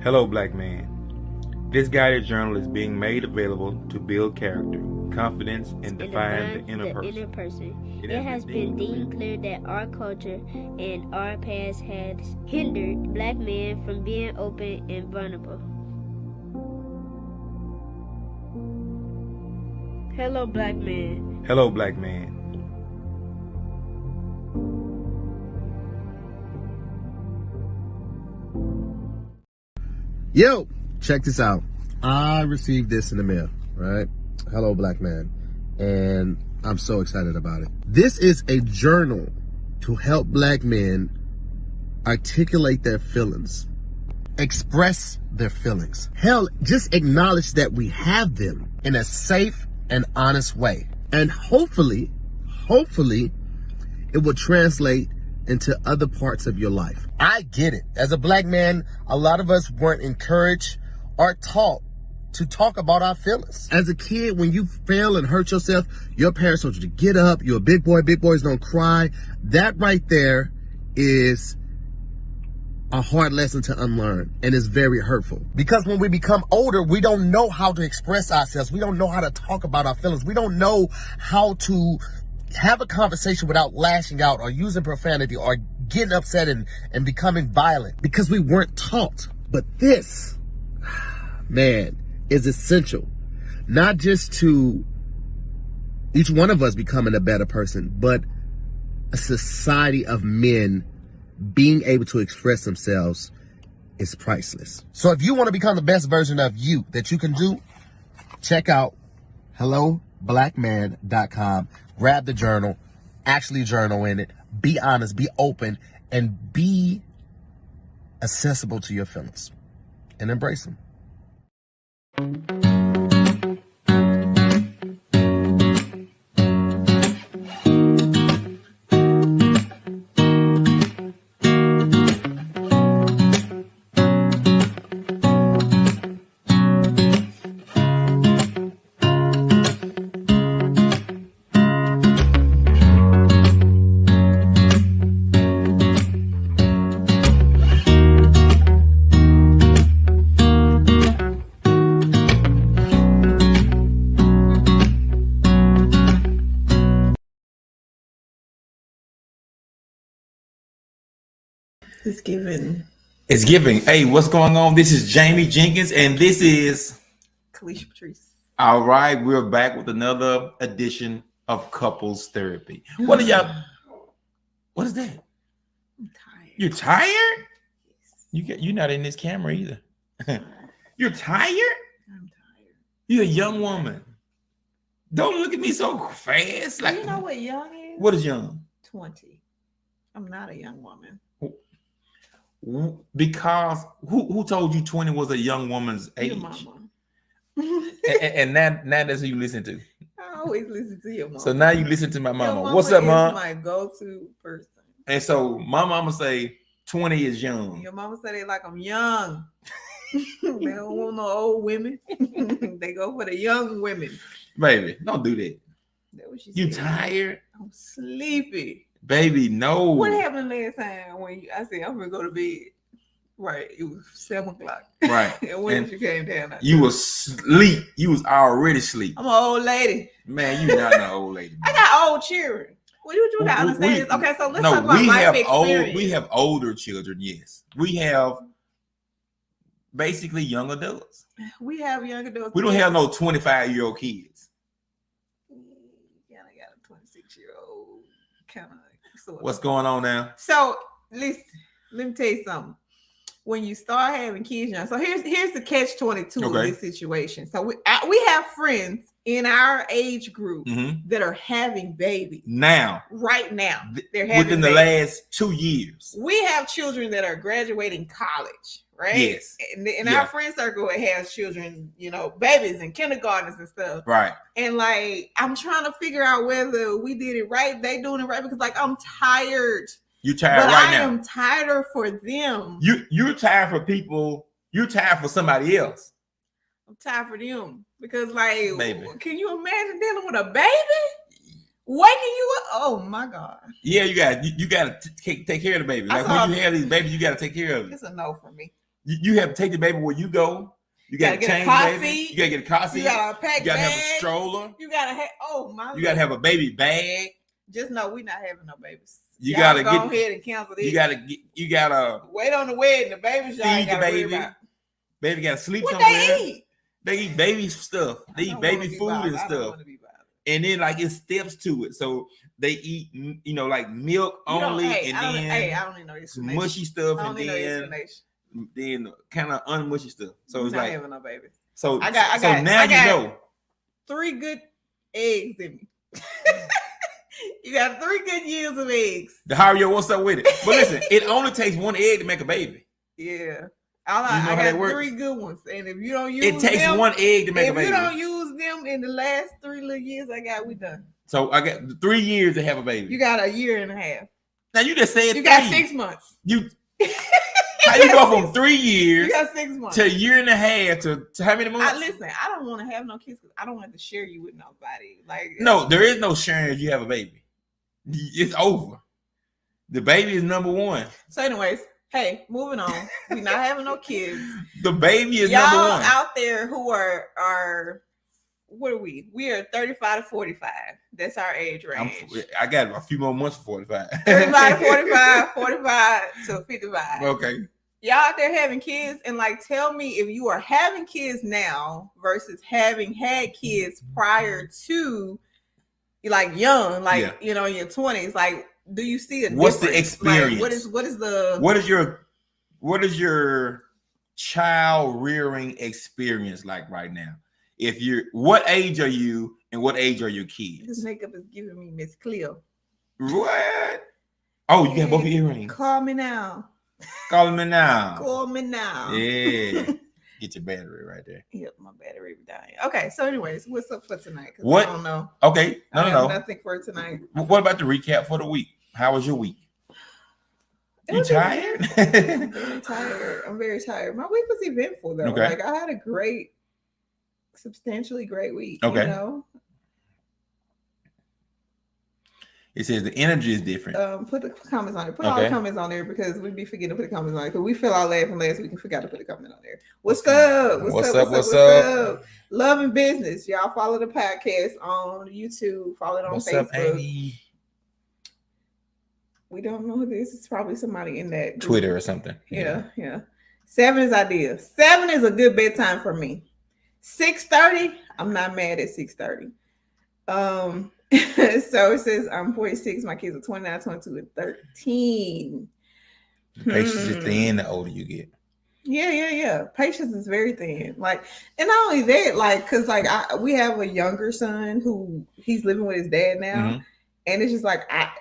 Hello, Black Man. This guided journal is being made available to build character, confidence, and define the inner person. It has been deemed clear that our culture and our past has hindered Black men from being open and vulnerable. Hello, Black Man. Hello, Black Man. Yo, check this out. I received this in the mail, right? Hello, Black Man. And I'm so excited about it. This is a journal to help Black men articulate their feelings, express their feelings. Hell, just acknowledge that we have them in a safe and honest way. And hopefully, it will translate into other parts of your life. I get it. As a Black man, a lot of us weren't encouraged or taught to talk about our feelings. As a kid, when you fail and hurt yourself, your parents told you to get up. You're a big boy. Big boys don't cry. That right there is a hard lesson to unlearn, and it's very hurtful. Because when we become older, we don't know how to express ourselves. We don't know how to talk about our feelings. We don't know how to have a conversation without lashing out or using profanity or getting upset and becoming violent because we weren't taught. But this, man, is essential, not just to each one of us becoming a better person, but a society of men being able to express themselves is priceless. So if you want to become the best version of you that you can do, check out helloblackman.com. Grab the journal, actually journal in it, be honest, be open, and be accessible to your feelings and embrace them. It's giving. It's giving. Hey, what's going on? This is Jamie Jenkins, and this is Kalisha Patrice. all right. We're back with another edition of Couples Therapy. What are y'all? What is that? I'm tired. You're tired? Yes. You're not in this camera either. You're tired? I'm tired. You're a young woman. Don't look at me so fast. Like, You know what young is? what is young? 20. I'm not a young woman. Because who told you 20 was a young woman's age? Your mama. and now that's who you listen to. I always listen to your mama. So now you listen to my Your mama. mama What's up, is mom? my go-to person. And so my mama say 20 is young. Your mama say they like I'm young. They don't want no old women. They go for the young women. Baby, don't do that. That's what she You said. tired? I'm sleepy. Baby, no. What happened last time when I said I'm gonna go to bed? Right, it was 7 o'clock. Right. And when And you came down, you was asleep. You was already asleep. I'm an old lady. Man, you not an old lady. I got old children. What you got to understand is okay. So let's talk about life experience. We have older children. Yes, we have basically young adults. We have young adults. We don't have no 25-year-old kids. Yeah, I got a 26-year-old kind of. What's going on now? So listen, let me tell you something. When you start having kids, now, so here's the catch-22 of this situation. So we have friends in our age group that are having babies now. Right now, they're having within the last 2 years. We have children that are graduating college, right? Yes. And in our friend circle, it has children, babies in kindergartens and stuff. Right. And like, I'm trying to figure out whether we did it right, they doing it right, because like I'm tired. You're tired but right I now. I am tired for them. You're tired for people. You're tired for somebody else. I'm tired for them because, like, Baby. Can you imagine dealing with a baby? Waking you up? Oh my God! Yeah, you got to take care of the baby. Like when you have these babies, you got to take care of it. It's a no for me. You have to take the baby where you go. You gotta change the baby. You gotta get a car seat. You gotta pack. You gotta have a stroller. You gotta have. Oh my! You gotta have a baby bag. Just know we're not having no babies. You gotta go ahead and cancel this. You gotta wait on the wedding. The baby's feed the baby. Baby gotta sleep what somewhere. They eat baby stuff. They eat baby food and stuff. And then like it steps to it. So they eat, like milk only, and then I don't even know this mushy stuff, and then kind of unmushy stuff. So it's like having no baby. So I got 3 good eggs in me. You got 3 good years of eggs. The Hario, what's up with it? But listen, it only takes 1 egg to make a baby. Yeah. I got 3 good ones. And if you don't use it takes them, 1 egg to make a baby. If you don't use them in the last 3 little years we done. So I got 3 years to have a baby. You got a year and a half. Now you just said you got 6 months. How you go from 3 years you got 6 months to a year and a half to how many months? Listen, I don't want to have no kids because I don't want to share you with nobody. No, there is no sharing if you have a baby. It's over. The baby is number 1. So, anyways, hey, moving on. We're not having no kids. The baby is y'all number 1. Out there who are what are we? We are 35 to 45. That's our age range. I got a few more months for 45. 35 to 45, 45 to 55. Okay. Y'all out there having kids, and tell me if you are having kids now versus having had kids prior to young, in your 20s. Do you see a what's difference? The experience? What is your child rearing experience like right now? What age are you and what age are your kids? This makeup is giving me Miss Cleo. What? Oh, you got both earrings. Call me now. Call me now. Call me now. Yeah. Get your battery right there. Yep, my battery dying. Okay, so anyways, what's up for tonight? What? I don't know. Okay, no. Nothing for tonight. What about the recap for the week? How was your week? You tired? I'm very tired. I'm very tired. My week was eventful though. Okay. I had a substantially great week. Okay. It says the energy is different. Put the comments on it. Put all the comments on there because we'd be forgetting to put the comments on it because we fell out laughing last week and forgot to put the comment on there. What's up? What's up? Love and business. Y'all follow the podcast on YouTube. Follow it on Facebook. Up, Annie? We don't know who this is. Probably somebody in that group. Twitter or something. Yeah. 7 is ideal. 7 is a good bedtime for me. 6:30. I'm not mad at 6:30. So it says I'm 46. My kids are 29, 22, and 13. Patience is thin the older you get. Yeah. Patience is very thin. And not only that, because we have a younger son who he's living with his dad now. Mm-hmm. And it's just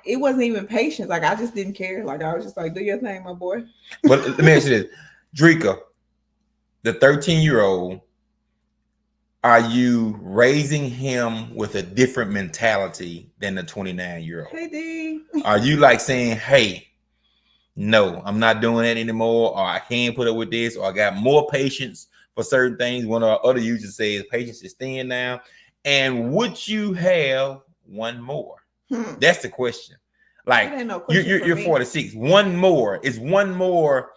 it wasn't even patience. I just didn't care. I was just do your thing, my boy. But let me ask you this. Drika, the 13-year-old, are you raising him with a different mentality than the 29-year-old? Hey, D. Are you saying, hey, no, I'm not doing that anymore, or I can't put up with this, or I got more patience for certain things? One of our other users says patience is thin now. And would you have one more? That's the question. You're 46. One more. Is one more?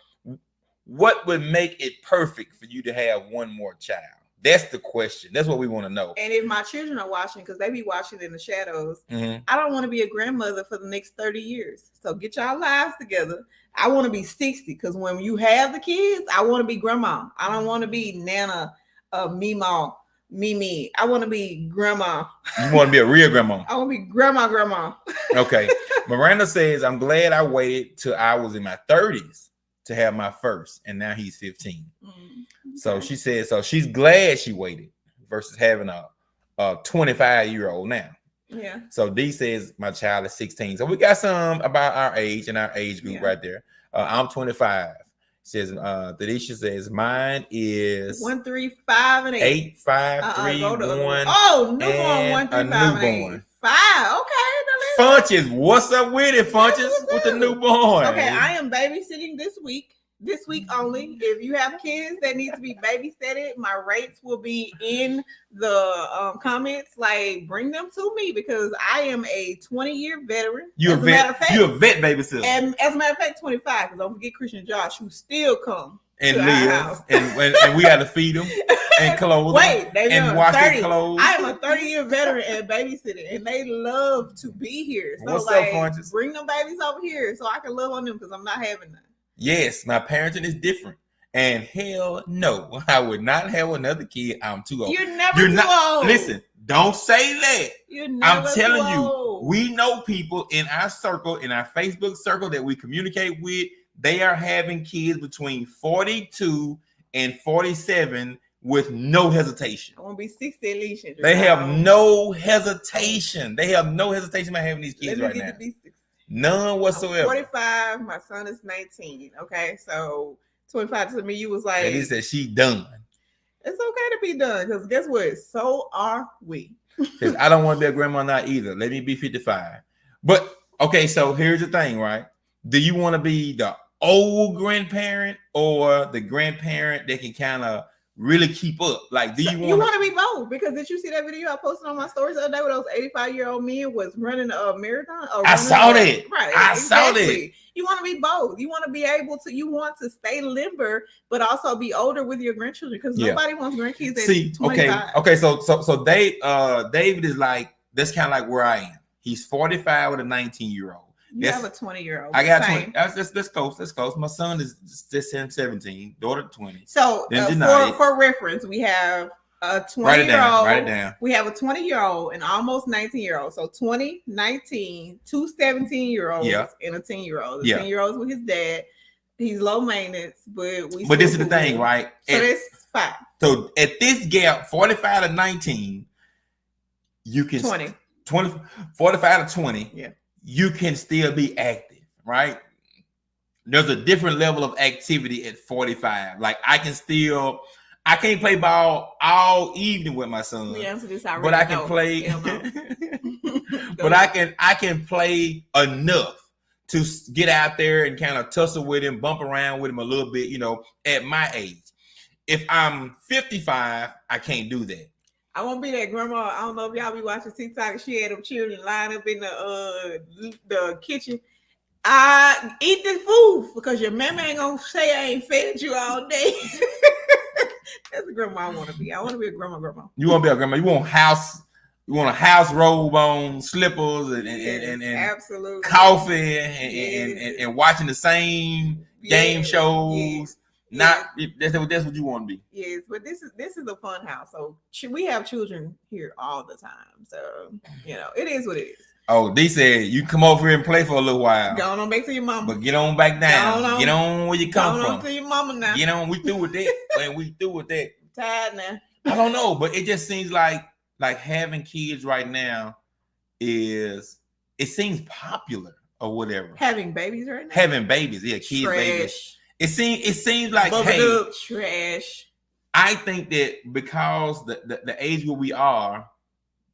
What would make it perfect for you to have one more child? That's the question. That's what we want to know. And if my children are watching, because they be watching in the shadows, I don't want to be a grandmother for the next 30 years. So get y'all lives together. I want to be 60 because when you have the kids, I want to be grandma. I don't want to be Nana, Mima, Mimi. I want to be grandma. You want to be a real grandma? I want to be grandma. Okay. Miranda says, I'm glad I waited till I was in my 30s to have my first, and now he's 15. So she said, so she's glad she waited versus having a 25-year-old now. Yeah. So D says my child is 16. So we got some about our age and our age group right there. I'm 25. Says Denisha says mine is 1, 3, 5, and 8. 8, 5, 3, 1. Oh, newborn 1, 3, 5, and 8. 5. Okay. Funches, what's up with it, Funches? With the newborn. Okay, I am babysitting this week. This week only. If you have kids that need to be babysitted, my rates will be in the comments. Bring them to me because I am a 20-year veteran. You're a vet babysitter. And as a matter of fact, 25. Because don't forget Christian Josh, who still come and live, and we had to feed them and clothe them and wash their clothes. I am a 30-year veteran at babysitting, and they love to be here. So what's like, up, Francis? Bring them babies over here so I can love on them because I'm not having none. Yes, my parenting is different. And hell no, I would not have another kid. I'm too old. You're never too old. Listen, don't say that. You're never I'm telling too you, old. we know people in our circle, in our Facebook circle that we communicate with. They are having kids between 42 and 47 with no hesitation. I want to be 60 at least. They have no hesitation. They have no hesitation about having these kids right now. None whatsoever. I'm 45. My son is 19. Okay, so 25 to me, you was like, and he said she done. It's okay to be done because guess what? So are we. Because I don't want to be a grandma now either. Let me be 55. But okay, so here's the thing, right? Do you want to be the old grandparent or the grandparent that can kind of really keep up? Like, do you want to be both? Because did you see that video I posted on my stories the other day where those 85-year-old men was running a marathon? I saw that. Right. I saw that. You want to be both. You want to be able to, you want to stay limber, but also be older with your grandchildren because nobody wants grandkids at 25. Okay. So David is like, that's kind of like where I am. He's 45 with a 19-year-old. You have a 20-year-old. I got 20. That's close. That's close. My son is just 17, daughter 20. So for reference, we have a 20-year-old. Write it down. We have a 20-year-old and almost 19-year-old. So 20, 19, 2 17-year-olds and a 10-year-old. The 10-year-old's with his dad. He's low maintenance, but this is the thing, right? So that's fine. So at this gap, 45 to 19, you can 45 to 20. Yeah. You can still be active, right? There's a different level of activity at 45. Like I can't play ball all evening with my son. We answered this already. But I can play. But I can play enough to get out there and kind of tussle with him, bump around with him a little bit, at my age. If I'm 55, I can't do that. I won't be that grandma. I don't know if y'all be watching TikTok. She had them children lined up in the kitchen. I eat this food because your mama ain't gonna say I ain't fed you all day. That's the grandma I want to be. I want to be a grandma. You want to be a grandma? You want a house robe on, slippers, and absolutely coffee, and watching the same game shows. Yes. That's what you want to be. Yes, but this is a fun house. So we have children here all the time. So it is what it is. Oh, they said you come over here and play for a little while. Go on back to your mama. But get on back down. Get on where you come from. Go on to your mama now. Get on. We through with that. When we through with that. Tired now. I don't know, but it just seems like having kids right now seems popular or whatever. Having babies right now. Having babies, yeah, kids, trash. Babies. It seems like trash. I think that because the age where we are,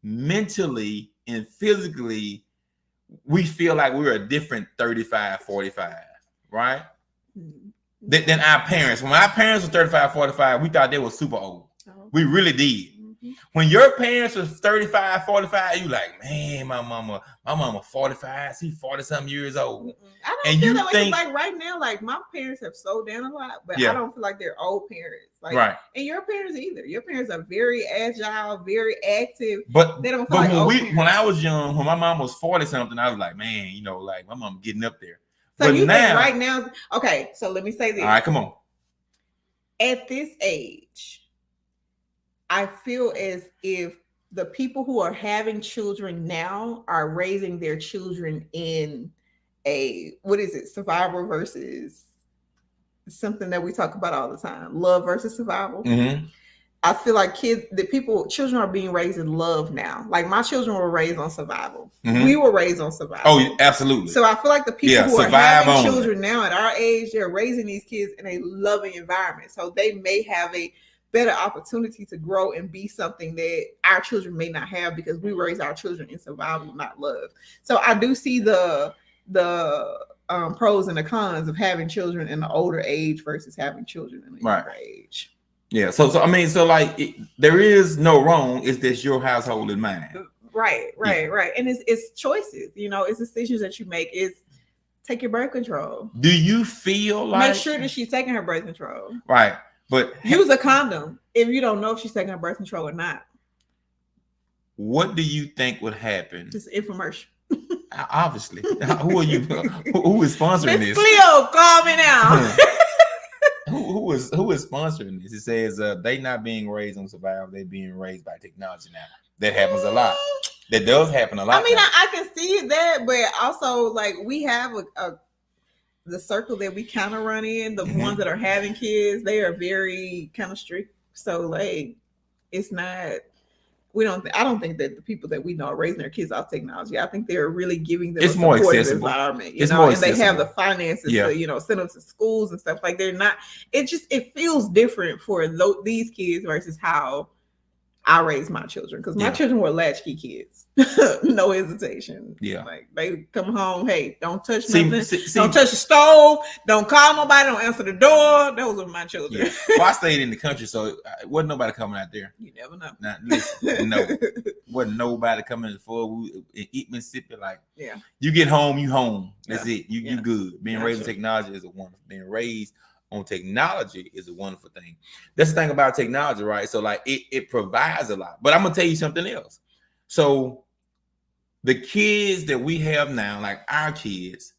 mentally and physically, we feel like we're a different 35, 45, right? Than our parents. When our parents were 35, 45, we thought they were super old. Oh. We really did. When your parents was 35, 45, you like, man, my mama 45, she's 40-something years old. I don't feel that way. Like right now, like my parents have slowed down a lot, but I don't feel like they're old parents. Like, right. And your parents either. Your parents are very agile, very active. But they don't feel like old parents. When I was young, when my mom was 40-something, I was like, man, like my mom getting up there. So but you think right now, okay, so let me say this. All right, come on. At this age, I feel as if the people who are having children now are raising their children in survival versus something that we talk about all the time, love versus survival. Mm-hmm. I feel like children are being raised in love now. Like my children were raised on survival. Mm-hmm. We were raised on survival. Oh, absolutely. So I feel like the people who are having children now at our age, they're raising these kids in a loving environment. So they may have a better opportunity to grow and be something that our children may not have because we raise our children in survival, not love. So I do see the pros and the cons of having children in the older age versus having children in the younger age. Yeah. So there is no wrong. It's just your household and mine. Right. And it's choices. It's decisions that you make. Take your birth control. Do you feel like make sure that she's taking her birth control? Right. But use a condom if you don't know if she's taking her birth control or not. What do you think would happen? Just infomercial. Obviously. Who are you? Who is sponsoring this? Cleo, call me now. who is sponsoring this? It says they not being raised on survival, they being raised by technology now. That happens a lot. That does happen a lot. I mean, I can see that, but also like we have the circle that we kind of run in, the ones that are having kids, they are very kind of strict. So like it's not, I don't think that the people that we know are raising their kids off technology. I think they're really giving them it's a more supportive accessible environment, it's know, more and accessible. They have the finances to, send them to schools and stuff. Like they're not, it feels different for these kids versus how I raised my children, because my children were latchkey kids. No hesitation. Yeah. Like they come home, hey, don't touch nothing. Don't touch the stove. Don't call nobody. Don't answer the door. Those are my children. Yeah. Well, I stayed in the country, so wasn't nobody coming out there. You never know. Now, listen, no. Wasn't nobody coming for eat Mississippi. Like, you get home, you home. That's it. You good. Being raised in technology is a wonderful. Being raised on technology is a wonderful thing. That's the thing about technology, right? So like it provides a lot. But I'm gonna tell you something else. So the kids that we have now, like our kids,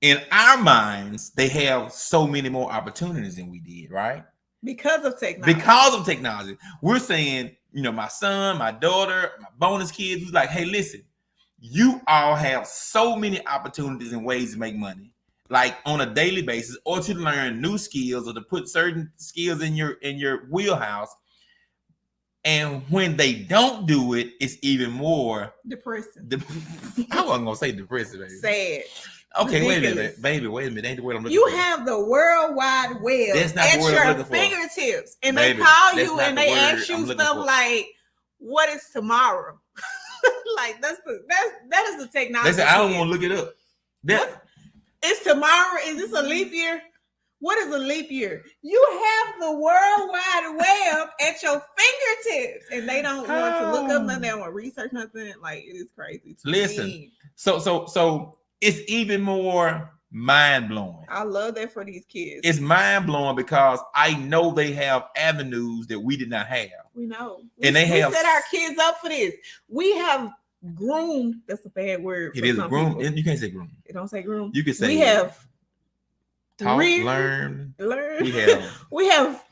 in our minds, they have so many more opportunities than we did, right? Because of technology. Because of technology. We're saying, my son, my daughter, my bonus kids, who's like, hey, listen, you all have so many opportunities and ways to make money, like on a daily basis, or to learn new skills or to put certain skills in your wheelhouse. And when they don't do it, it's even more depressing. I wasn't gonna say depressing, baby. Sad. Okay, wait a minute, baby. Wait a minute. Ain't the word I'm looking for. You have the World Wide Web at your fingertips, and baby, they call you and they ask you stuff like, "What is tomorrow?" Like that is the technology. They say, I don't want to look it up. It's tomorrow. Is this a leap year? What is a leap year? You have the World Wide Web at your fingertips, and they don't want to look up nothing. They don't want to research nothing. Like, it is crazy. Listen, so it's even more mind blowing. I love that for these kids. It's mind blowing because I know they have avenues that we did not have. We know, we set our kids up for this. We have groomed. That's a bad word. It is groom. You can't say groom. It don't say groom. You can say we have. Taught, learn. We have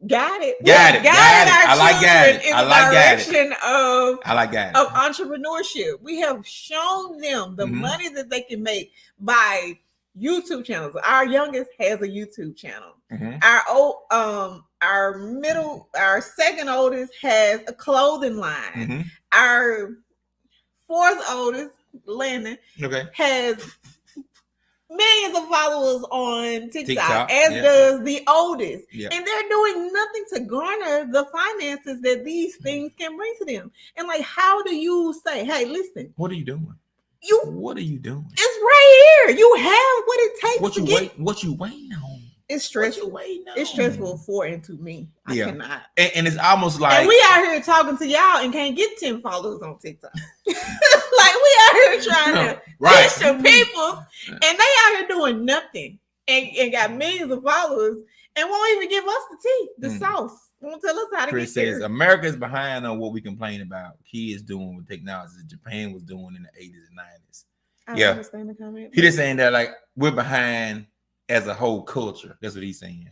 guided. Guided. I like guided. I like direction guided. Of entrepreneurship. We have shown them the money that they can make by YouTube channels. Our youngest has a YouTube channel. Our second oldest has a clothing line. Our fourth oldest, Landon, has millions of followers on TikTok as does the oldest. And they're doing nothing to garner the finances that these things can bring to them. And like, how do you say, hey, listen, what are you doing? What are you doing? It's right here. You have what it takes what you waiting on? It's stressful. It's stressful for and to me. I cannot. And it's almost like, and we out here talking to y'all and can't get 10 followers on TikTok. Like, we out here trying to reach some people, and they out here doing nothing and got millions of followers and won't even give us the tea, the sauce. Won't tell us how to Chris get there. Says America is behind on what we complain about kids doing with technology that Japan was doing in the 80s and 90s. I don't understand the comment. He just saying that like we're behind as a whole culture. That's what he's saying.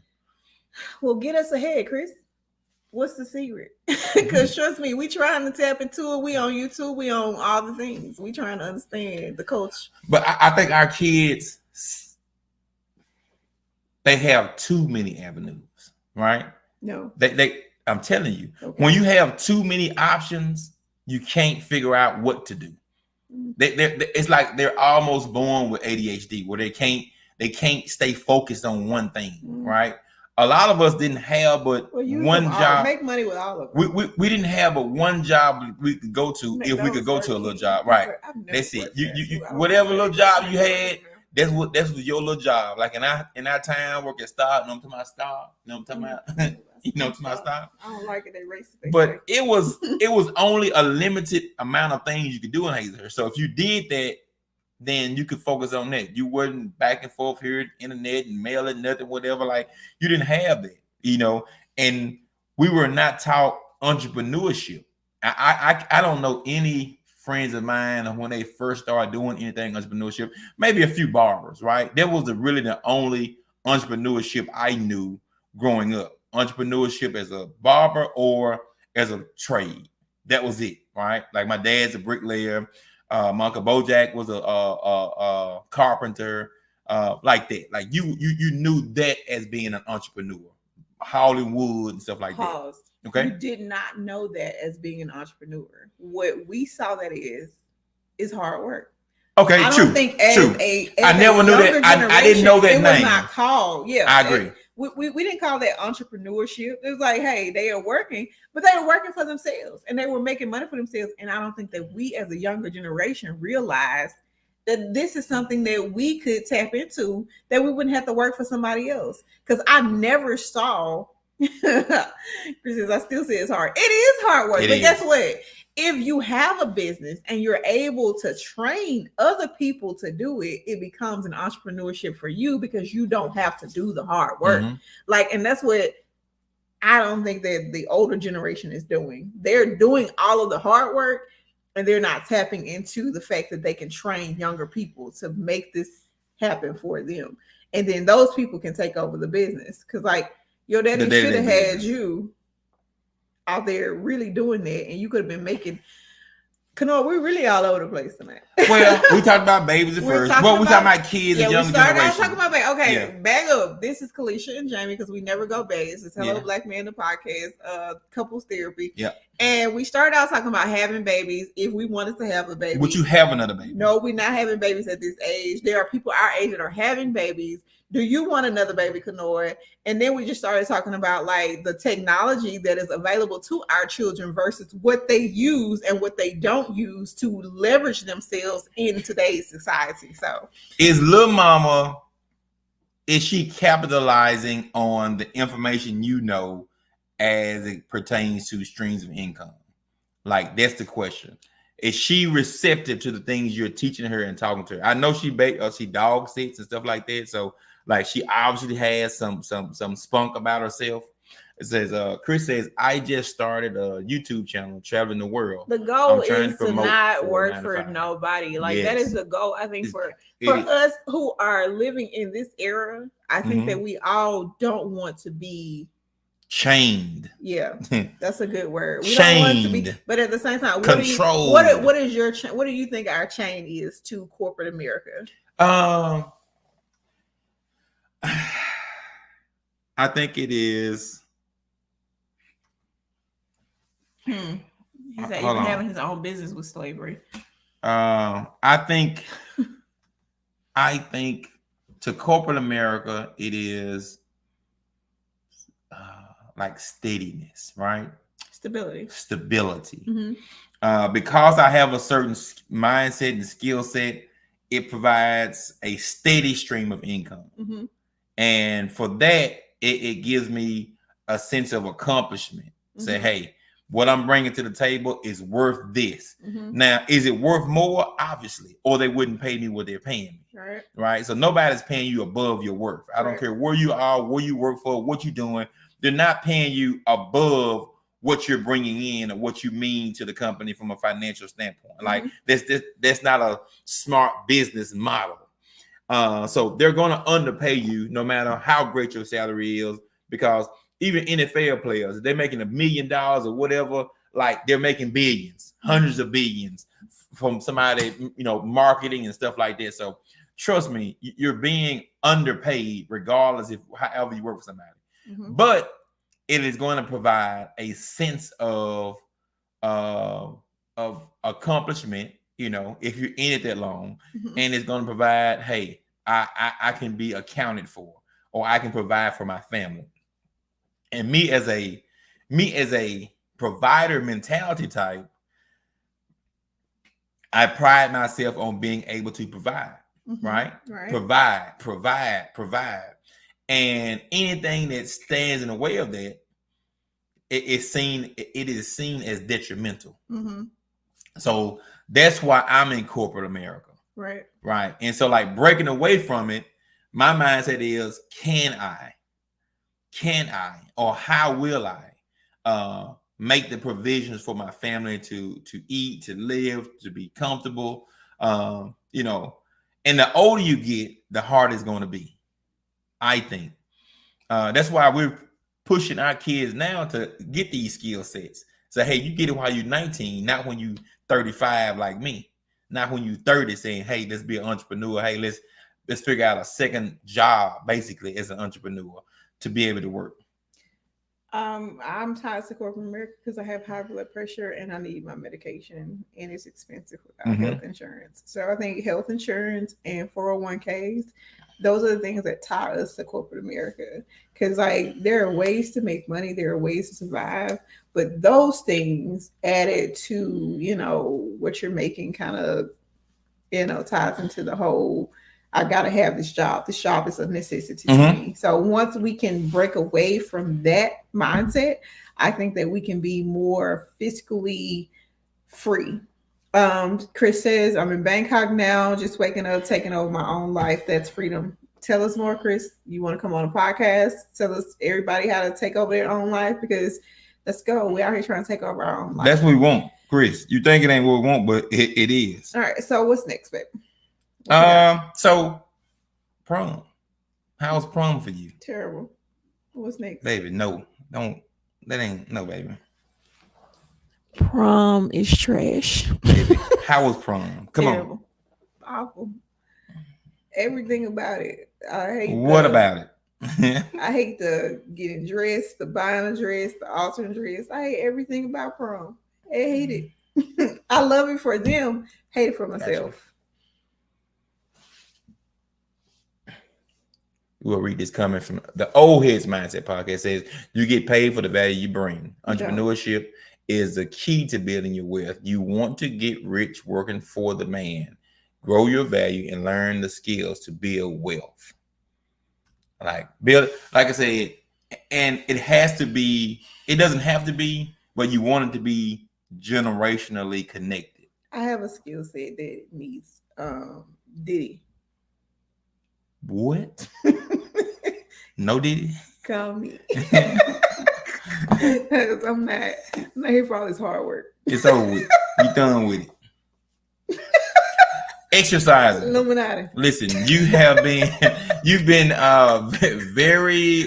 Well, get us ahead, Chris. What's the secret? Because trust me, we trying to tap into it. We on YouTube. We on all the things. We trying to understand the culture. But I think our kids, they have too many avenues, right? No. I'm telling you, when you have too many options, you can't figure out what to do. It's like they're almost born with ADHD, where they can't stay focused on one thing, right? A lot of us didn't have but one job. Make money with all of them. We didn't have but one job we could go to if we could go to a little job, right? That's it. You whatever little job you had, that's what your little job. Like in our town, work at Star. You know what I'm talking about? You know what I'm talking about? You know what I'm talking about? I don't like it. They racist. But it was only a limited amount of things you could do in Hazelhurst. So if you did that, then you could focus on that. You wasn't back and forth here, internet and mailing, nothing, whatever. Like, you didn't have that, you know, and we were not taught entrepreneurship. I don't know any friends of mine when they first started doing anything entrepreneurship, maybe a few barbers, right? That was really the only entrepreneurship I knew growing up. Entrepreneurship as a barber or as a trade. That was it, right? Like my dad's a bricklayer. My Uncle Bojack was a carpenter, like that. Like you knew that as being an entrepreneur. Hollywood and stuff like that. Okay. You did not know that as being an entrepreneur. What we saw that is hard work. Okay, I true. don't think I never knew that. I didn't know that it name. Was not called. Yeah, I agree. We didn't call that entrepreneurship. It was like, hey, they are working, but they were working for themselves and they were making money for themselves. And I don't think that we as a younger generation realized that this is something that we could tap into, that we wouldn't have to work for somebody else. Because I never saw, because I still say it's hard. It is hard work. But guess what? If you have a business and you're able to train other people to do it, it becomes an entrepreneurship for you because you don't have to do the hard work. Mm-hmm. Like, and that's what I don't think that the older generation is doing. They're doing all of the hard work and they're not tapping into the fact that they can train younger people to make this happen for them. And then those people can take over the business. Because like your daddy should have had you out there really doing that, and you could have been making. Kanoa, we're really all over the place tonight. Well, we talked about babies at first. Well, we talking about kids and younger generation. We started out talking about babies. Okay, back up. This is Kalisha and Jamie because we never go babes. It's Hello Black Man, the podcast, couples therapy. Yeah. And we started out talking about having babies if we wanted to have a baby. Would you have another baby? No, we're not having babies at this age. There are people our age that are having babies. Do you want another baby, Kanoa? And then we just started talking about like the technology that is available to our children versus what they use and what they don't use to leverage themselves in today's society. So is Lil Mama, is she capitalizing on the information you know as it pertains to streams of income? Like, that's the question. Is she receptive to the things you're teaching her and talking to her? I know she dog sits and stuff like that. So like she obviously has some spunk about herself. It says, Chris says, I just started a YouTube channel, traveling the world. The goal is to not work for nobody. Like that is the goal, I think, for us who are living in this era. I think that we all don't want to be chained. Yeah, that's a good word. We chained. Don't want to be, but at the same time, controlled. What do you think our chain is to corporate America? I think it is. He said even having his own business with slavery. I think to corporate America, it is like steadiness, right? Stability. Mm-hmm. Because I have a certain mindset and skill set, it provides a steady stream of income. Mm-hmm. And for that, it gives me a sense of accomplishment. Mm-hmm. Say, hey, what I'm bringing to the table is worth this. Mm-hmm. Now, is it worth more? Obviously, or they wouldn't pay me what they're paying me. Right. So nobody's paying you above your worth. I don't care where you are, where you work for, what you're doing. They're not paying you above what you're bringing in or what you mean to the company from a financial standpoint. Like that's not a smart business model. So they're going to underpay you no matter how great your salary is, because even NFL players, they're making $1 million or whatever, like they're making billions, hundreds of billions from somebody, marketing and stuff like that. So trust me, you're being underpaid regardless if however you work for somebody. Mm-hmm. But it is going to provide a sense of accomplishment, if you're in it that long, and it's going to provide, hey, I can be accounted for, or I can provide for my family. And me as a provider mentality type, I pride myself on being able to provide, right? Provide. And anything that stands in the way of that, it is seen as detrimental. Mm-hmm. So that's why I'm in corporate America. Right. And so like breaking away from it, my mindset is, can I, or how will I make the provisions for my family to eat, to live, to be comfortable? You know, and the older you get, the harder it's going to be, I think. That's why we're pushing our kids now to get these skill sets. So, hey, you get it while you're 19, not when you 35 like me. Not when you're 30 saying, hey, let's be an entrepreneur. Hey, let's figure out a second job, basically, as an entrepreneur to be able to work. I'm tied to corporate America because I have high blood pressure and I need my medication, and it's expensive without health insurance. So I think health insurance and 401ks, those are the things that tie us to corporate America. Because like there are ways to make money, there are ways to survive, but those things added to, you know, what you're making kind of, you know, ties into the whole, I gotta have this job. This job is a necessity to me. So once we can break away from that mindset, I think that we can be more fiscally free. Chris says, I'm in Bangkok now, just waking up, taking over my own life. That's freedom. Tell us more, Chris. You want to come on a podcast? Tell us everybody how to take over their own life, because let's go. We're out here trying to take over our own life. That's what we want, Chris. You think it ain't what we want, but it is. All right. So what's next, babe? So prom. How's prom for you? Terrible. What's next? Baby, no. Don't. That ain't no, baby. Prom is trash. Baby, how was prom? Come Terrible. On. Awful. Everything about it. I hate. What about it? I hate the getting dressed, the buying a dress, the altering dress. I hate everything about prom. I hate it. I love it for them. Hate it for myself. Gotcha. We'll read this comment from the Old Heads Mindset Podcast. It says, you get paid for the value you bring. Entrepreneurship is the key to building your wealth. You want to get rich working for the man. Grow your value and learn the skills to build wealth. Like I said, and it has to be, it doesn't have to be, but you want it to be generationally connected. I have a skill set that needs Diddy. What? No Diddy? Call me. I'm not here for all this hard work. It's over with. You done with it. Exercising. Illuminati. Listen, you've been very.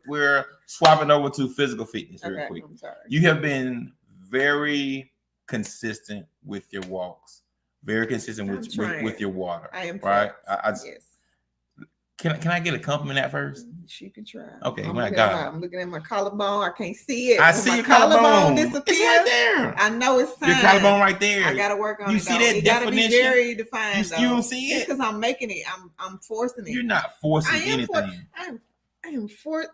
We're swapping over to physical fitness real quick. I'm sorry. You have been very consistent with your walks. Very consistent with your water. I am right. Yes. Can I get a compliment at first? She can try. Okay, my God. I'm looking at my collarbone. I can't see it. I see your collarbone. Disappear. It's right there. I know it's time. Your collarbone right there. I gotta work on it. You see that it definition? Gotta be very defined. You don't see it? It's because I'm making it. I'm forcing it. You're not forcing anything. I am for.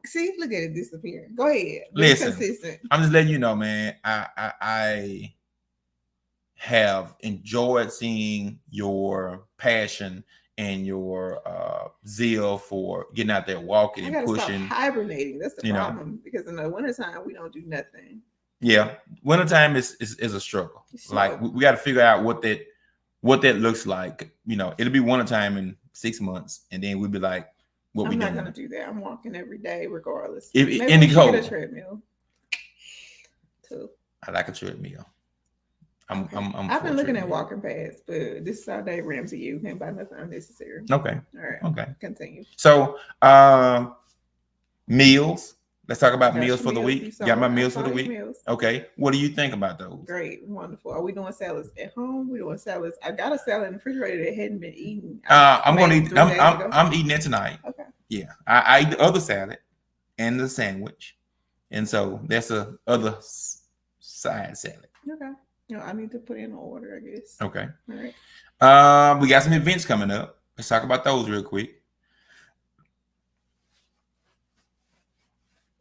See, look at it disappear. Go ahead. Listen, consistent. I'm just letting you know, man. I have enjoyed seeing your passion and your zeal for getting out there walking and pushing. Stop hibernating. That's the problem, because in the wintertime we don't do nothing. Yeah, wintertime is a struggle. Like we got to figure out what that looks like. You know, it'll be wintertime in 6 months, and then we'll be like, what we doing? I'm not gonna do that. I'm walking every day, regardless. Maybe in the cold. Get a treadmill too. I like a treadmill. I've been looking at walking paths, but this is our day, Ramsey. You can't buy nothing unnecessary. Okay. All right. Okay. Continue. So, meals. Let's talk about meals for the week. Got my meals for the week. Okay. What do you think about those? Great. Wonderful. Are we doing salads at home? We doing salads. I got a salad in the refrigerator that hadn't been eaten. I'm eating it tonight. Okay. Yeah. I eat the other salad and the sandwich, and so that's a other side salad. Okay. I need to put in order, I guess. Okay. All right. We got some events coming up. Let's talk about those real quick.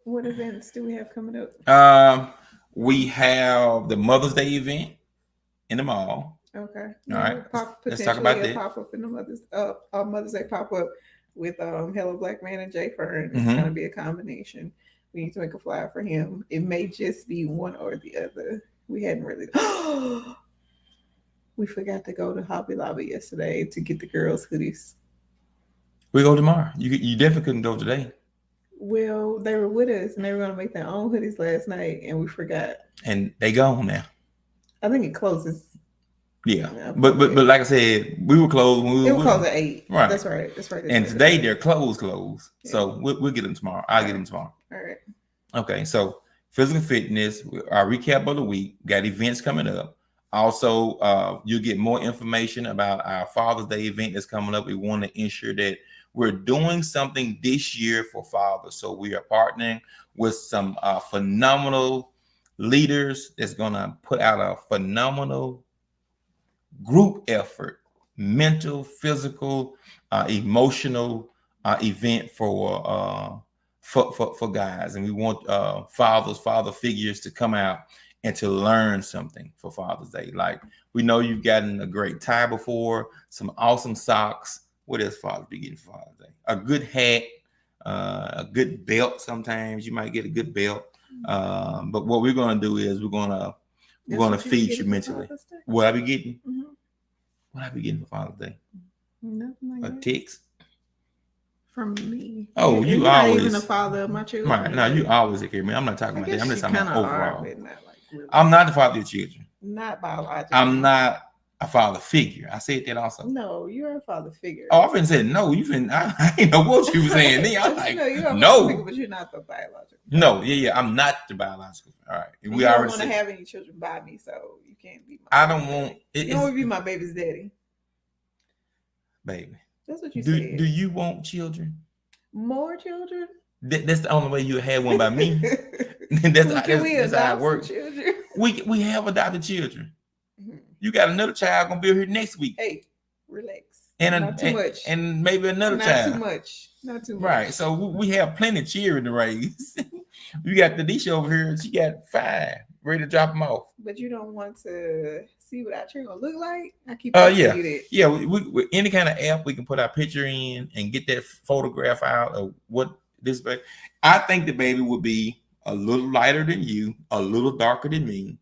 What events do we have coming up? We have the Mother's Day event in the mall. Okay. All right. Let's talk about that. Pop up in the Mother's Day pop up with Hello Black Man and Jay Fern. It's gonna be a combination. We need to make a flyer for him. It may just be one or the other. We hadn't really. We forgot to go to Hobby Lobby yesterday to get the girls' hoodies. We go tomorrow. You definitely couldn't go today. Well, they were with us and they were going to make their own hoodies last night, and we forgot. And they gone now. I think it closes. Yeah, but like I said, we were closed. It was closed at 8. Right. That's right. And today they're closed. Yeah. So we'll get them tomorrow. I'll get them tomorrow. All right. Okay. So physical fitness, our recap of the week. Got events coming up. Also, you'll get more information about our Father's Day event that's coming up. We want to ensure that we're doing something this year for fathers. So we are partnering with some phenomenal leaders that's going to put out a phenomenal group effort, mental, physical, emotional event for guys. And we want father figures to come out and to learn something for Father's Day. Like, we know you've gotten a great tie before, some awesome socks. What else fathers be getting for Father's Day? A good hat, a good belt. Sometimes you might get a good belt. But what we're going to do is we're going to feed you mentally. What I be getting? Mm-hmm. What I be getting for Father's Day? Nothing like a text from me. Oh, you You're always not even a father of my children. Right. No, you always take care of me. I'm not talking about that. I'm just talking about overall. Really. I'm not the father of your children. Not biologically. I'm not a father figure. I said that also. No, you're a father figure. Oh, I've been saying no. You've been. I ain't know what you were saying. Then I'm like, no, figure, but you're not the biological. No, yeah, I'm not the biological. All right, we don't want to have any children by me, so you can't be. I don't want. You don't want to be my baby's daddy, baby. That's what you said. Do you want children? More children? That's the only way you have one by me. that's how it works. We have adopted children. Mm-hmm. You got another child gonna be here next week. Hey, relax. And not too much. And maybe another not child. Not too much. Right. So we have plenty of children to raise. You got Tanisha over here. She got 5 ready to drop them off. But you don't want to see what our children look like? I keep yeah. you that. Yeah. We any kind of app we can put our picture in and get that photograph out of what this baby. I think the baby would be a little lighter than you, a little darker than me,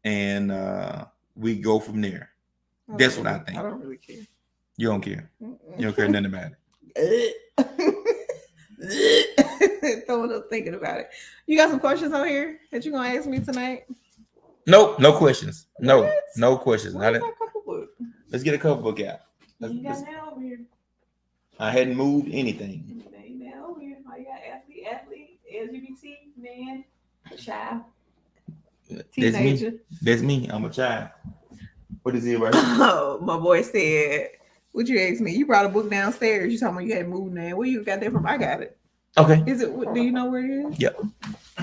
and we go from there. That's what I think. I don't really care. You don't care. You don't care nothing about it. Throwing up thinking about it. You got some questions on here that you're gonna ask me tonight? Nope, no questions. No questions. Let's get a couple book out. You got that over here. I hadn't moved anything. Over here. I got athlete, LGBT, man, child, teenager. That's me. I'm a child. What is it right here? Oh, my boy said, "What you ask me? You brought a book downstairs. You told me you had moved now. Where you got that from? I got it. Okay. Is it? Do you know where it is? Yep.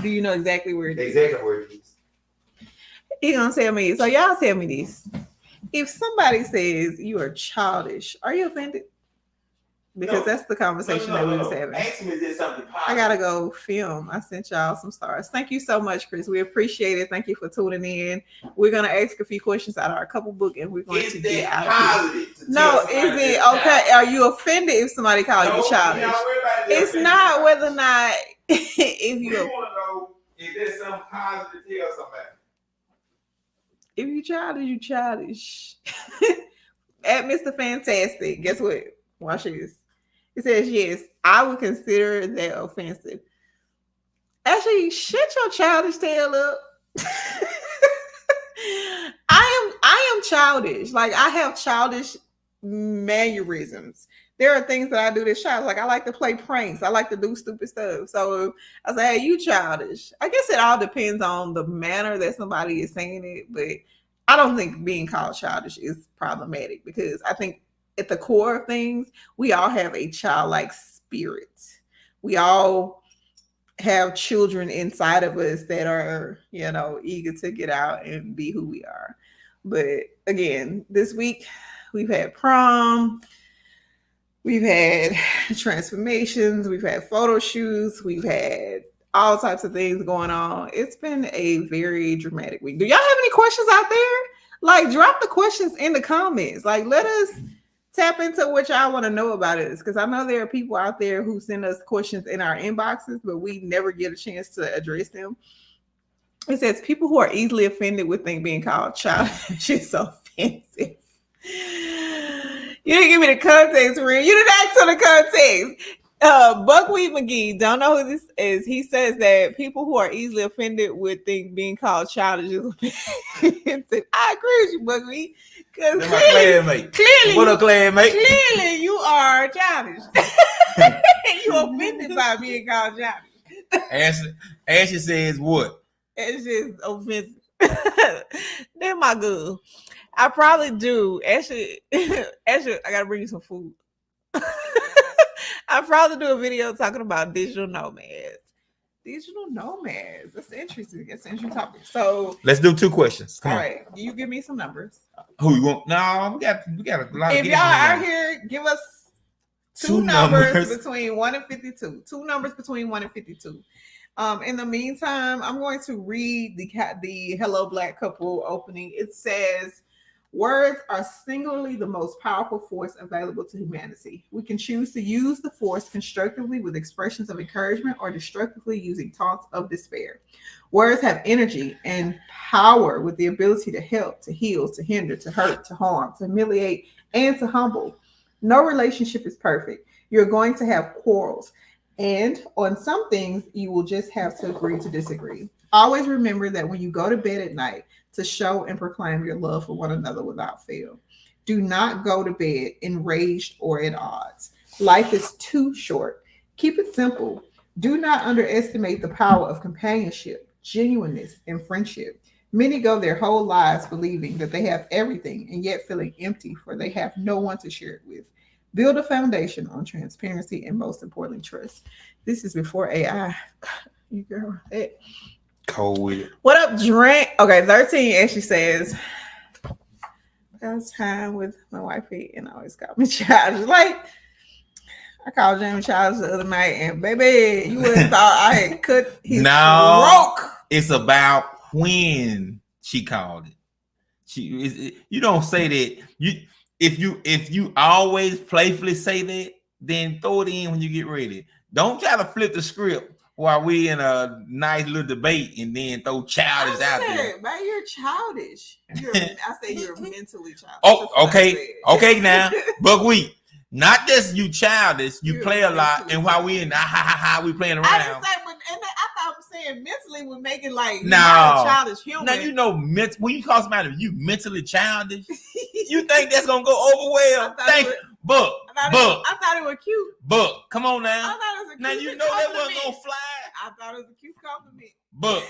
Do you know exactly where it is? Exactly where it is. He gonna tell me. So y'all tell me this: if somebody says you are childish, are you offended? Because that's the conversation that we was having. Ask me, is there something positive? I gotta go film. I sent y'all some stars. Thank you so much, Chris. We appreciate it. Thank you for tuning in. We're gonna ask a few questions out of our couple book, and we're going to get out of here. No, is it okay? Are you offended if somebody calls you childish? It's not whether or not if you want to know if there's something positive to tell somebody. If you childish, you childish. At Mr. Fantastic, guess what? Watch this. It says, yes, I would consider that offensive. Actually, shut your childish tail up. I am childish. Like, I have childish mannerisms. There are things that I do that's childish. Like, I like to play pranks. I like to do stupid stuff. So I say, hey, you childish. I guess it all depends on the manner that somebody is saying it. But I don't think being called childish is problematic, because I think at the core of things, we all have a childlike spirit. We all have children inside of us that are, eager to get out and be who we are. But again, this week we've had prom, we've had transformations, we've had photo shoots, we've had all types of things going on. It's been a very dramatic week. Do y'all have any questions out there? Like, drop the questions in the comments. Like, let us tap into what y'all want to know about us, because I know there are people out there who send us questions in our inboxes, but we never get a chance to address them. It says people who are easily offended would think being called childish is offensive. offensive. You didn't give me the context, Maria. You didn't ask for the context. Buckwheat McGee, don't know who this is. He says that people who are easily offended would think being called childish is offensive. I agree with you, Buckwheat. Because clearly, what up, clanmate? Clearly, you are childish. You offended by being called childish. Ashley says what? It's just offensive. They're my good. I probably do. Ashley, I gotta bring you some food. I probably do a video talking about digital nomads. Digital nomads. That's interesting. That's an interesting topic. So let's do 2 questions. Come all on. right. You give me some numbers. Who you want? No, we got a lot. If y'all are here, give us two numbers between 1 and 52. 2 numbers between 1 and 52. In the meantime, I'm going to read the Hello Black Couple opening. It says, words are singularly the most powerful force available to humanity. We can choose to use the force constructively with expressions of encouragement or destructively using taunts of despair. Words have energy and power with the ability to help, to heal, to hinder, to hurt, to harm, to humiliate, and to humble. No relationship is perfect. You're going to have quarrels. And on some things, you will just have to agree to disagree. Always remember that when you go to bed at night, to show and proclaim your love for one another without fail. Do not go to bed enraged or at odds. Life is too short. Keep it simple. Do not underestimate the power of companionship, genuineness, and friendship. Many go their whole lives believing that they have everything and yet feeling empty, for they have no one to share it with. Build a foundation on transparency and, most importantly, trust. This is before AI. You girl, hey. Cold with it. What up, Drink? Okay, 13 actually says, I was time with my wifey and always called me childish. Like, I called Jamie childish the other night, and baby, you would have thought I had cut his throat. It's about when she called it. You don't say that. If you always playfully say that, then throw it in when you get ready. Don't try to flip the script while we in a nice little debate and then throw childish out there. Man, you're childish. I say you're mentally childish. Oh, okay now. Buckwheat. Not just you childish, you play a lot, and while we in we playing around. I thought I'm saying mentally would make it like childish humor. Now you know when you call somebody you mentally childish, you think that's gonna go over well. Buck. I thought it was cute. Buck, come on now. I thought it was a cute now you know that wasn't gonna fly. I thought it was a cute compliment. Buck,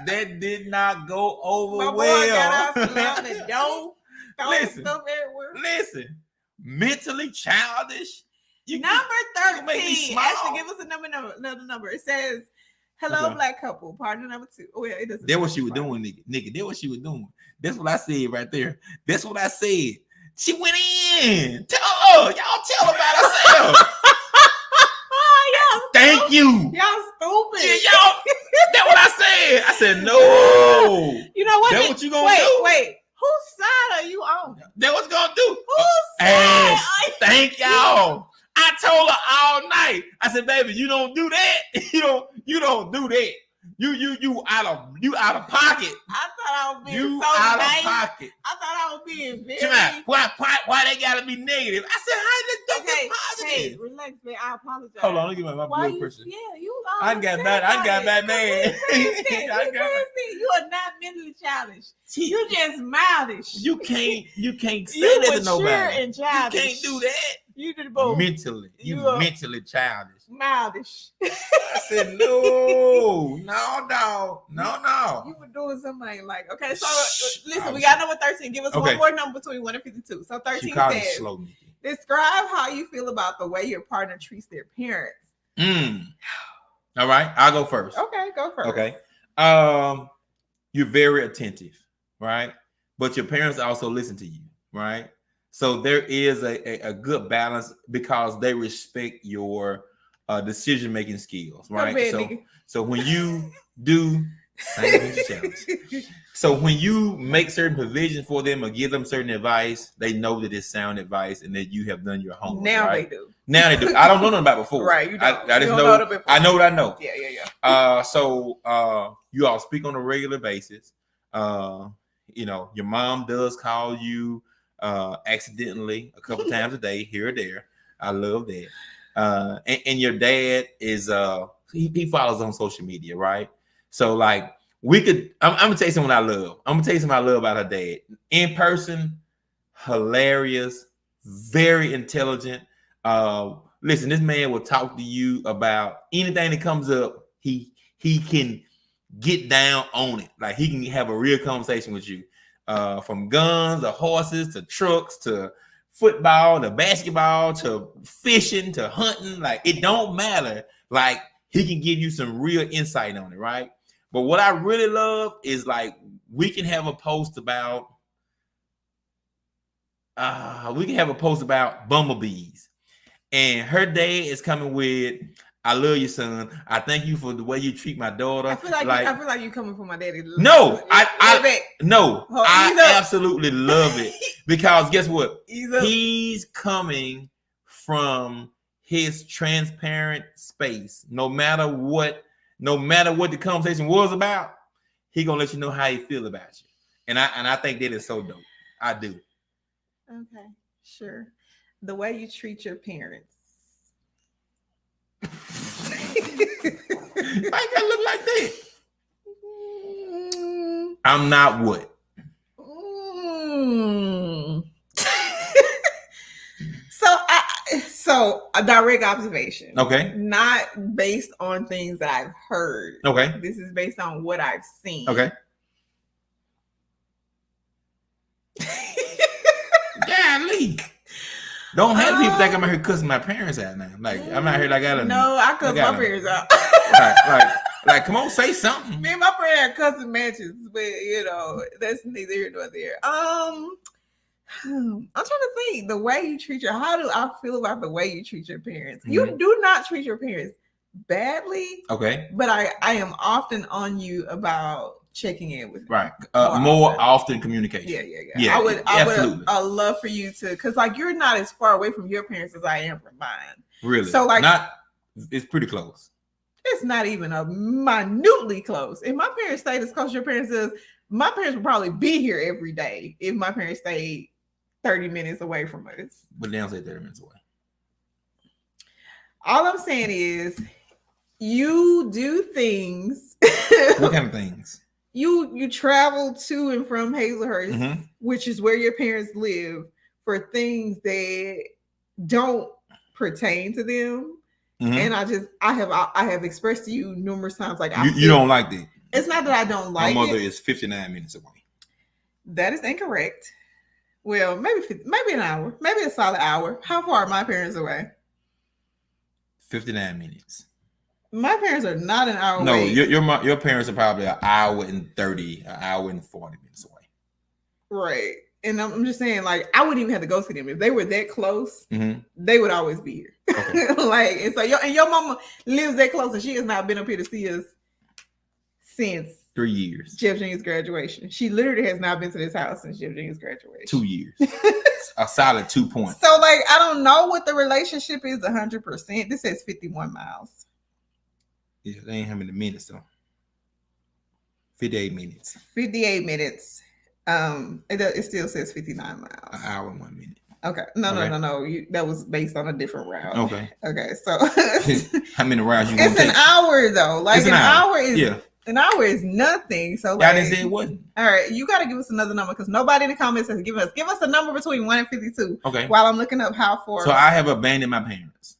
that did not go over My well. boy got out, slammed the door, stuff everywhere. Listen, mentally childish. Number 13. Make me smile. Ashley, give us another number. It says, hello, black couple. Partner number 2. Oh, yeah, it doesn't. That's what she was doing, nigga. That's what she was doing. That's what I said right there. That's what I said. She went in. Tell her. Y'all tell her about herself. Thank you. Y'all stupid. Yeah, y'all. That's what I said. I said, no. You know what? That's what you gonna do. Wait. Whose side are you on? That's what's gonna do. Whose side? Thank y'all. I told her all night. I said, baby, you don't do that. You don't do that. You out of pocket. I thought I was being you so out nice. Of pocket. I thought I was being very. Why they gotta be negative? I said, how did they positive? Hey, relax, man. I apologize. Hold on, let me get my blood pressure. Yeah, you. I got bad man. You are not mentally challenged. You just mildish. You can't say you that to nobody. And childish. You can't do that. You did both. Mentally, you mentally childish. Mildish. I said no, dog, no. You were doing something like okay. So listen, we got number 13. Give us one more number between 1 and 52. So 13 says, describe how you feel about the way your partner treats their parents. All right, I'll go first. Okay, go first. Okay. You're very attentive, right? But your parents also listen to you, right? So there is a good balance because they respect your decision-making skills, right? So when you do so when you make certain provisions for them or give them certain advice, they know that it's sound advice and that you have done your homework. Now right? they do. Now they do. I don't know nothing about before. Right. You don't. I just know. I know what I know. Yeah. So you all speak on a regular basis. You know, your mom does call you accidentally a couple times a day, here or there. I love that. And your dad is he follows on social media, right? So like I'm gonna tell you something I love. I'm gonna tell you something I love about her dad. In person, hilarious, very intelligent. Listen, this man will talk to you about anything that comes up. He can get down on it. Like he can have a real conversation with you. From guns to horses to trucks to football to basketball to fishing to hunting. Like it don't matter. Like he can give you some real insight on it, right? But what I really love is like we can have a post about bumblebees. And her dad is coming with, I love you, son. I thank you for the way you treat my daughter. I feel like you're coming for my daddy. No, I absolutely love it because guess what? He's coming from his transparent space. No matter what the conversation was about, he gonna let you know how he feel about you. And I think that is so dope. I do. Okay, sure. The way you treat your parents. Why you gotta look like that? I'm not what? So a direct observation. Okay. Not based on things that I've heard. Okay. This is based on what I've seen. Okay. Golly. Don't have people think I'm out here cussing my parents out now. Like I'm out here like I cuss my parents out. like come on, say something. Me and my parents are cussing matches, but you know that's neither here nor there. I'm trying to think the way you treat how do I feel about the way you treat your parents? Mm-hmm. You do not treat your parents badly. Okay. But I am often on you about checking in with me. Right. More often communication. Yeah. I would love for you to, because like you're not as far away from your parents as I am from mine. Really? So like it's pretty close. It's not even a minutely close. If my parents stayed as close as your parents is, my parents would probably be here every day if my parents stayed 30 minutes away from us. But they don't say 30 minutes away. All I'm saying is you do things. What kind of things? You travel to and from Hazelhurst, mm-hmm. which is where your parents live, for things that don't pertain to them. Mm-hmm. And I have expressed to you numerous times, like you don't like that. It's not that I don't like it. My mother is 59 minutes away. That is incorrect. Well, maybe an hour, maybe a solid hour. How far are my parents away? 59 minutes. My parents are not an hour away. No, your parents are probably an hour and 30, an hour and 40 minutes away. Right. And I'm just saying, like, I wouldn't even have to go see them. If they were that close, mm-hmm. they would always be here. Okay. Like, and so your mama lives that close, and she has not been up here to see us since 3 years. Jeff Jenkins' graduation. She literally has not been to this house since Jeff Jenkins' graduation. 2 years. A solid 2 points. So, like, I don't know what the relationship is 100%. This says 51 miles. Yeah, they ain't how many minutes though. 58 minutes. 58 minutes. It still says 59 miles. An hour and 1 minute. Okay. No. That was based on a different route. Okay. So how many routes you? It's an hour though. Like an hour is an hour is nothing. So like, I didn't say it wasn't. All right, you got to give us another number because nobody in the comments has given us. Give us a number between 1 and 52. Okay. While I'm looking up how far. So I have abandoned my parents.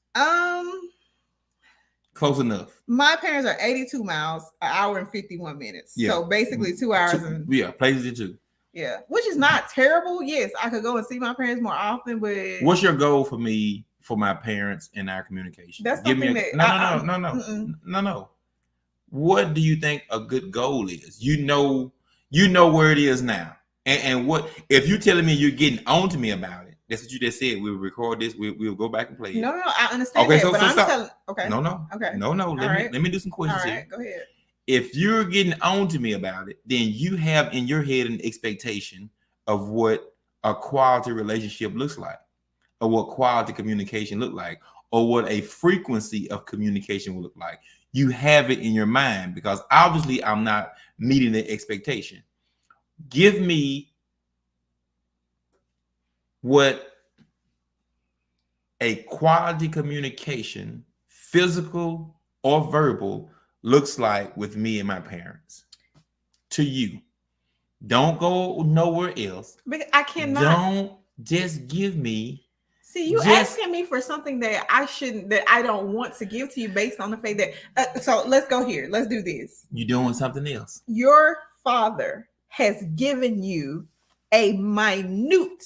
Close enough. My parents are 82 miles, an hour and 51 minutes. Yeah. So basically 2 hours. Places it too. Yeah, which is not terrible. Yes, I could go and see my parents more often, but what's your goal for me, for my parents and our communication? That's something No. What do you think a good goal is? You know where it is now. And what if you telling me you're getting on to me about it? That's what you just said. We'll record this. We'll go back and play it. No, I understand. Okay, that, I'm telling. Okay. No. Okay. No. Let me do some questions here. All right, go ahead. If you're getting on to me about it, then you have in your head an expectation of what a quality relationship looks like, or what quality communication look like, or what a frequency of communication will look like. You have it in your mind because obviously I'm not meeting the expectation. give me what a quality communication, physical or verbal, looks like with me and my parents. To you. Don't go nowhere else. But I cannot. Don't just give me. See, you asking me for something that I shouldn't, that I don't want to give to you based on the fact that, so let's go here. Let's do this. You're doing something else. Your father has given you a minute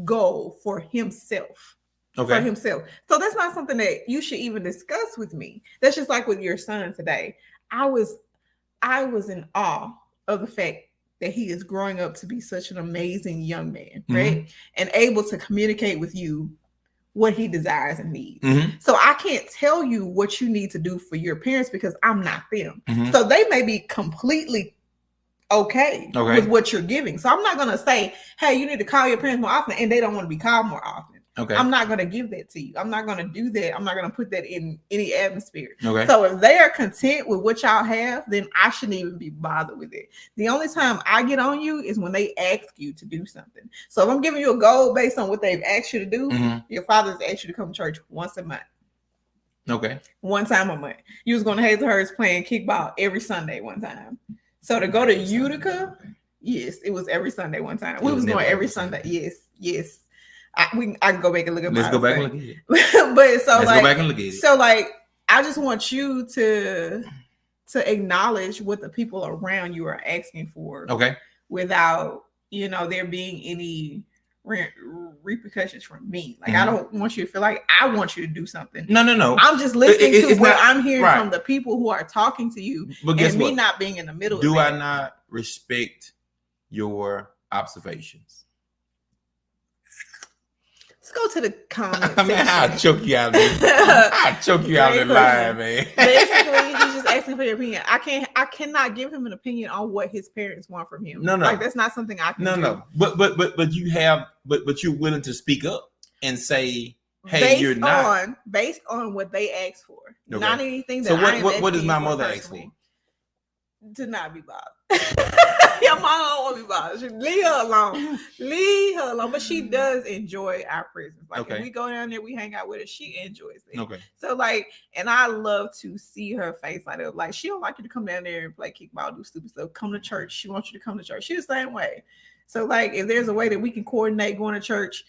goal for himself. Okay. For himself. So that's not something that you should even discuss with me. That's just like with your son today. I was in awe of the fact that he is growing up to be such an amazing young man, right? Mm-hmm. And able to communicate with you what he desires and needs. Mm-hmm. So I can't tell you what you need to do for your parents because I'm not them. Mm-hmm. So they may be completely okay with what you're giving. So I'm not going to say, hey, you need to call your parents more often, and they don't want to be called more often. Okay. I'm not going to give that to you. I'm not going to do that. I'm not going to put that in any atmosphere. Okay. So if they are content with what y'all have, then I shouldn't even be bothered with it. The only time I get on you is when they ask you to do something. So if I'm giving you a goal based on what they've asked you to do, your father's asked you to come to church once a month. Okay. One time a month. You was going to Hazelhurst playing kickball every Sunday one time. So to go to Utica, yes, it was every Sunday one time. We was going every Sunday. Yes. I can go back and look at. Let's go back and look at it. But so let's go back and look at it. So I just want you to acknowledge what the people around you are asking for. Okay. Without there being any repercussions from me. Like I don't want you to feel like I want you to do something. No. I'm just listening to what I'm hearing from the people who are talking to you, but and me not being in the middle. Do I not respect your observations? Let's go to the comments. I mean, I'll choke you out of this. I'll choke you out of the line, man. Basically, he's just asking for your opinion. I cannot give him an opinion on what his parents want from him. No. Like that's not something I can do. No. But you're willing to speak up and say, hey, you're not. Based on what they asked for. Okay. Not anything that So what does my mother ask for? To not be bothered. Your mom don't want to be bothered. Leave her alone. But she does enjoy our presence. Like if we go down there, we hang out with her. She enjoys it. Okay. So and I love to see her face light up. Like she don't like you to come down there and play kickball, do stupid stuff. Come to church. She wants you to come to church. She's the same way. So if there's a way that we can coordinate going to church,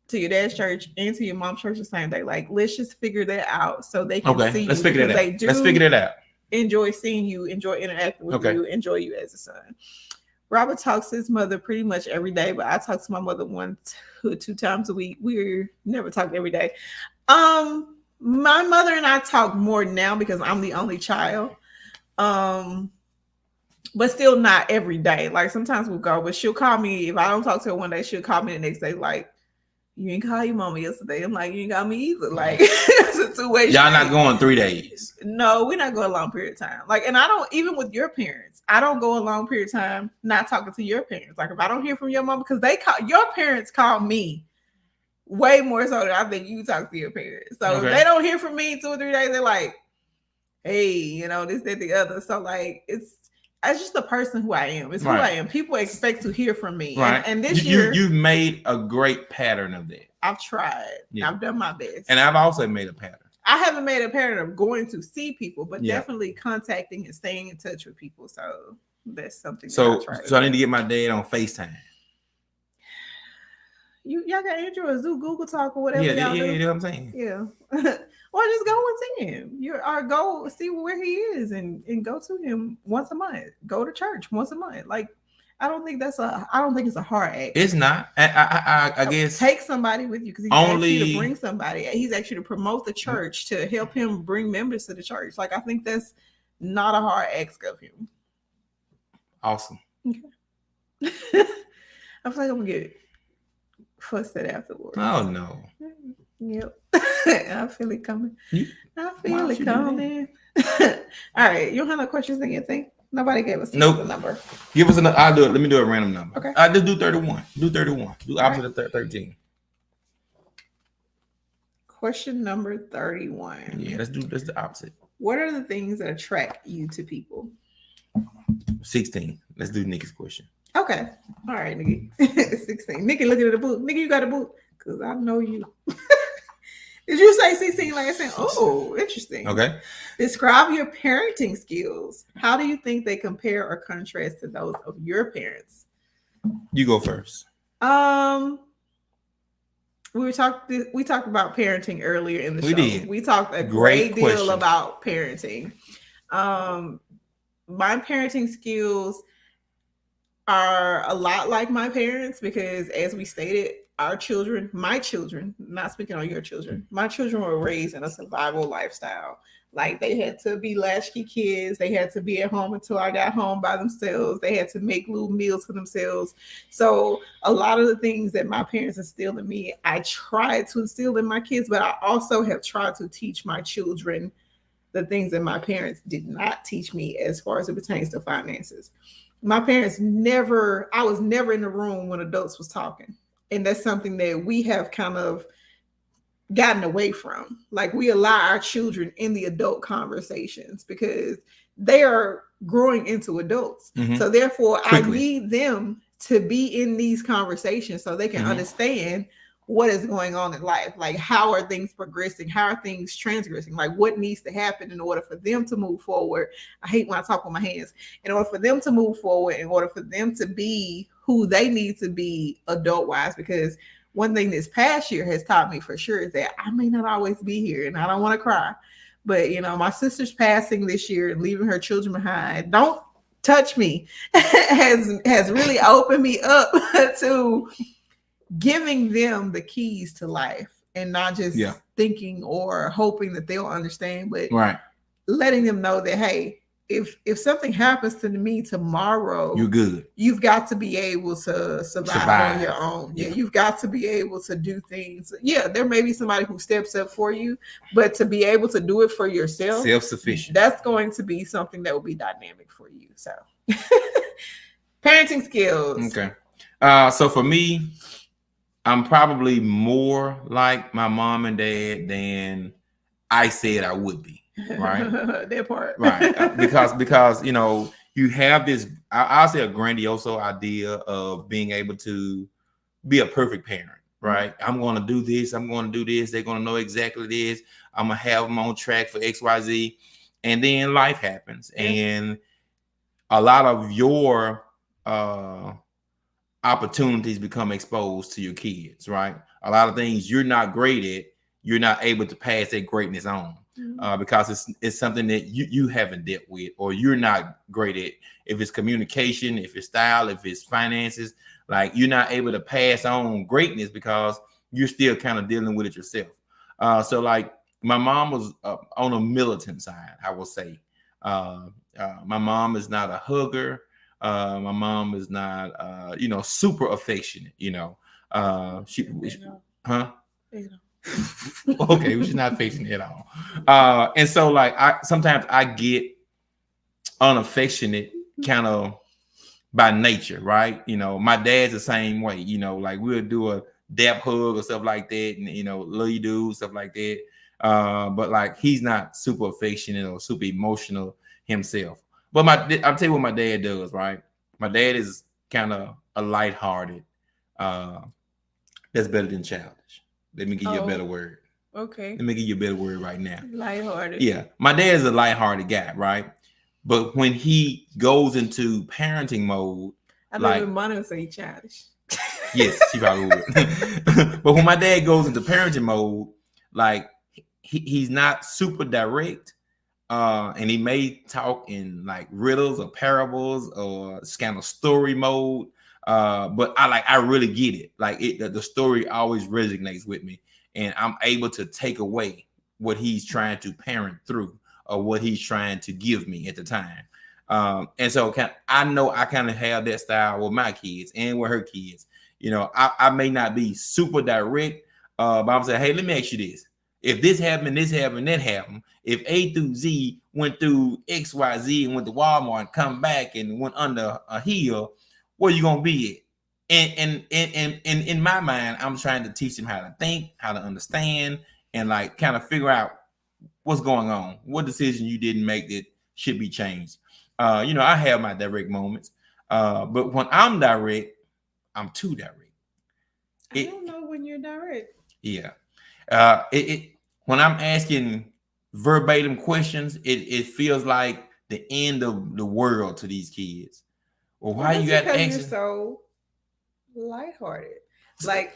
to your dad's church and to your mom's church the same day, let's just figure that out so they can see you. Let's figure that out. Enjoy seeing you, enjoy interacting with you, enjoy you as a son. Robert talks to his mother pretty much every day, but I talk to my mother 2 times a week. We're never talking every day. My mother and I talk more now because I'm the only child. But still not every day. Sometimes we'll go, but she'll call me. If I don't talk to her one day, she'll call me the next day you ain't call your mama yesterday. I'm like, you ain't got me either. It's a two-way. Y'all not going 3 days. No, we're not going a long period of time. And I don't, even with your parents, I don't go a long period of time not talking to your parents. If I don't hear from your mom, because your parents call me way more so than I think you talk to your parents. So if they don't hear from me 2 or 3 days, they're like, hey, this, that, the other. So it's just the person who I am. It's who I am. People expect to hear from me. Right. And this year, you've made a great pattern of that. I've tried. Yeah. I've done my best. And I've also made a pattern. I haven't made a pattern of going to see people, but definitely contacting and staying in touch with people. So that's something. So I need to get my dad on FaceTime. Y'all got Android, Zoom, Google Talk, or whatever. Yeah, you know what I'm saying. Yeah. Or just go and see him. Go see where he is and go to him once a month. Go to church once a month. I don't think it's a hard act. It's not. I guess take somebody with you because he's asked you to bring somebody. He's asked you to promote the church to help him bring members to the church. I think that's not a hard ask of him. Awesome. Okay. I feel like I'm gonna get fussed at afterwards. Oh no. Yep. I feel it coming. I feel it coming. All right. You don't have no questions in your thing? Nobody gave us a number. Give us another. I'll do it. Let me do a random number. Okay. I'll just do 31. Do 31. Do opposite of 13. Question number 31. Yeah, let's do the opposite. What are the things that attract you to people? 16. Let's do Nikki's question. Okay. All right, Nikki. 16. Nikki looking at the book. Nikki, you got a book? Because I know you. Did you say 16 last time? Oh, interesting. Okay. Describe your parenting skills. How do you think they compare or contrast to those of your parents? You go first. We talked about parenting earlier in the show. Did. We talked a great deal about parenting. My parenting skills are a lot like my parents because, as we stated, my children, not speaking on your children, my children were raised in a survival lifestyle. Like, they had to be latchkey kids. They had to be at home until I got home by themselves. They had to make little meals for themselves. So a lot of the things that my parents instilled in me, I tried to instill in my kids, but I also have tried to teach my children the things that my parents did not teach me as far as it pertains to finances. My parents I was never in the room when adults was talking. And that's something that we have kind of gotten away from. Like, we allow our children in the adult conversations because they are growing into adults. Mm-hmm. So therefore, quickly, I need them to be in these conversations so they can mm-hmm. understand what is going on in life. Like, how are things progressing? How are things transgressing? Like, what needs to happen in order for them to move forward? I hate when I talk with my hands. In order for them to move forward, in order for them to be who they need to be adult-wise, because one thing this past year has taught me for sure is that I may not always be here, and I don't want to cry. But, my sister's passing this year and leaving her children behind, don't touch me, has really opened me up to giving them the keys to life and not just thinking or hoping that they'll understand, but letting them know that, hey, if something happens to me tomorrow, you're good. You've got to be able to survive on your own. Yeah, you've got to be able to do things. Yeah, there may be somebody who steps up for you, but to be able to do it for yourself, self-sufficient, that's going to be something that will be dynamic for you. So, parenting skills. Okay. So for me, I'm probably more like my mom and dad than I said I would be. Right. That part. Right. Because you have this, I'll say, a grandiose idea of being able to be a perfect parent. Right. Mm-hmm. I'm going to do this. I'm going to do this. They're going to know exactly this. I'm going to have them on track for XYZ. And then life happens. Mm-hmm. And a lot of your opportunities become exposed to your kids. Right. A lot of things you're not great at, you're not able to pass that greatness on. Because it's something that you haven't dealt with, or you're not great at. If it's communication, if it's style, if it's finances, like, you're not able to pass on greatness because you're still kind of dealing with it yourself. So like, my mom was on a militant side, I will say. My mom is not a hugger. My mom is not, super affectionate. Okay, she's not facing it at all. And so, like, sometimes I get unaffectionate kind of by nature, right? My dad's the same way. Like, we'll do a dap hug or stuff like that, and love you dude, stuff like that. But like, he's not super affectionate or super emotional himself. But I'll tell you what my dad does, right? My dad is kind of a lighthearted. That's better than childish. Let me give you a better word. Okay. Let me give you a better word right now. Lighthearted. Yeah. My dad is a lighthearted guy, right? But when he goes into parenting mode, I know your mom would say childish. Yes, she probably would. But when my dad goes into parenting mode, like, he's not super direct. And he may talk in like riddles or parables or kind of story mode. But I really get it. Like, the story always resonates with me, and I'm able to take away what he's trying to parent through, or what he's trying to give me at the time. And so I know I kind of have that style with my kids and with her kids. I may not be super direct, but I'm saying, hey, let me ask you this. If this happened, that happened. If A through Z went through XYZ and went to Walmart and come back and went under a hill, where you gonna be at? And in my mind, I'm trying to teach them how to think, how to understand, and like kind of figure out what's going on, what decision you didn't make that should be changed. I have my direct moments. But when I'm direct, I'm too direct. I don't know when you're direct. Yeah. When I'm asking verbatim questions, it feels like the end of the world to these kids. Well, why you got to you're so lighthearted. Like